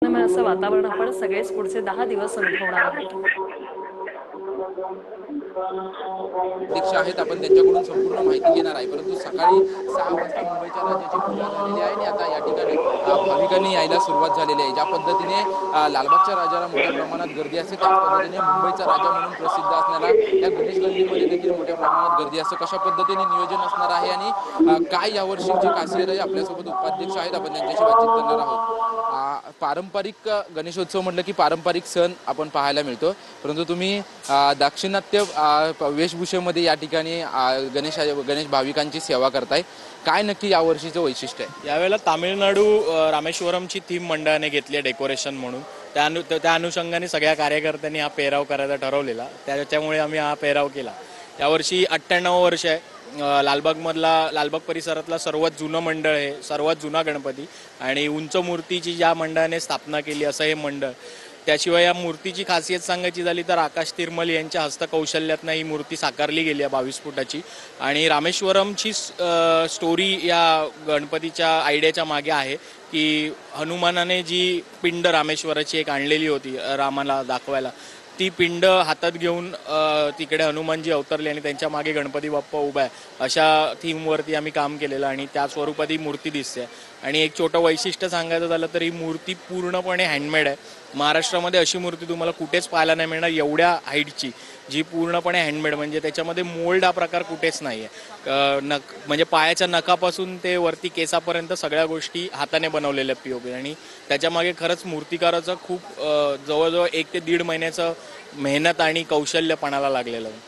असं वातावरण आपण सगळेच पुढचे 10 दिवस अनुभवणार आहोत। अध्यक्ष आहेत, आपण त्यांच्याकडून संपूर्ण माहिती घेणार आहे। परंतु सकाळी 6 वाजता मुंबईच्या राजाची पूजा झालेली आहे आणि आता या ठिकाणी भाविकांनी यायला सुरुवात झालेली आहे। ज्या पद्धतीने लालबागच्या राजाला मोठ्या प्रमाणात गर्दी असते, त्याच पद्धतीने मुंबईचा राजा म्हणून प्रसिद्ध असणारा या गणेश गल्लीमध्ये देखील मोठ्या प्रमाणात गर्दी असते। कशा पद्धतीने नियोजन असणार आहे आणि काय यावर्षीची खासियत आहे, आपल्यासोबत उपाध्यक्ष आहेत, आपण त्यांच्याशी बातचीत करणार आहोत। पारंपरिक गणेशोत्सव म्हटलं की पारंपरिक सण आपण पाहायला मिळतो, परंतु तुम्ही दाक्षिणात्य वेशभूषेमध्ये या ठिकाणी गणेश भाविकांची सेवा करताय। काय नक्की यावर्षीचं वैशिष्ट्य आहे? यावेळेला तामिळनाडू रामेश्वरमची थीम मंडळाने घेतली आहे डेकोरेशन म्हणून। त्या अनुषंगाने सगळ्या कार्यकर्त्यांनी हा पेहराव करायचा ठरवलेला, त्याच्यामुळे आम्ही हा पेहराव केला। यावर्षी 98 वर्ष आहे। लालबाग परिसरातला सर्वात जुनं मंडळ आहे, सर्वात जुना गणपती आणि उंच मूर्तीची ज्या मंडळाने स्थापना केली असं हे मंडळ। त्याशिवाय या मूर्तीची खासियत सांगायची झाली तर आकाश तिरमल यांच्या हस्तकौशल्यातनं ही मूर्ती साकारली गेली आहे 22 फुटाची। आणि रामेश्वरमची स्टोरी या गणपतीच्या आयडियाच्या मागे आहे की हनुमानाने जी पिंड रामेश्वराची एक आणलेली होती रामाला दाखवायला, ती पिंड हातात घेऊन तिकडे हनुमानजी अवतरले आणि त्यांच्या मागे गणपती बाप्पा उभा आहे, अशा थीमवरती आम्ही काम केलेलं आणि त्या स्वरूपात ही मूर्ती दिसते। आणि एक छोटं वैशिष्ट्य सांगायचं झालं तर ही मूर्ती पूर्णपणे हँडमेड आहे। महाराष्ट्रामध्ये अशी मूर्ती तुम्हाला कुठेच पाहायला नाही मिळणार एवढ्या हाईटची, जी पूर्णपणे हँडमेड, म्हणजे त्याच्यामध्ये मोल्ड हा प्रकार कुठेच नाही आहे। म्हणजे पायाच्या नखापासून ते वरती केसापर्यंत सगळ्या गोष्टी हाताने बनवलेल्या पीओपी। आणि त्याच्यामागे खरंच मूर्तिकाराचं खूप जवळजवळ 1 ते 1.5 महिन्याचं मेहनत आणि कौशल्यपणाला लागलेलं आहे।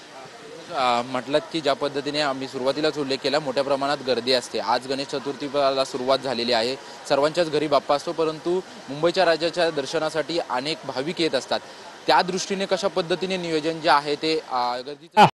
म्हटलं की ज्या पद्धतीने आम्ही सुरुवातीलाच उल्लेख केला, मोठ्या प्रमाणात गर्दी असते। आज गणेश चतुर्थीला सुरुवात झालेली आहे, सर्वांच्याच घरी बाप्पा असतो, परंतु मुंबईच्या राजाच्या दर्शनासाठी अनेक भाविक येत असतात। त्या दृष्टीने कशा पद्धतीने नियोजन जे आहे ते गर्दीचं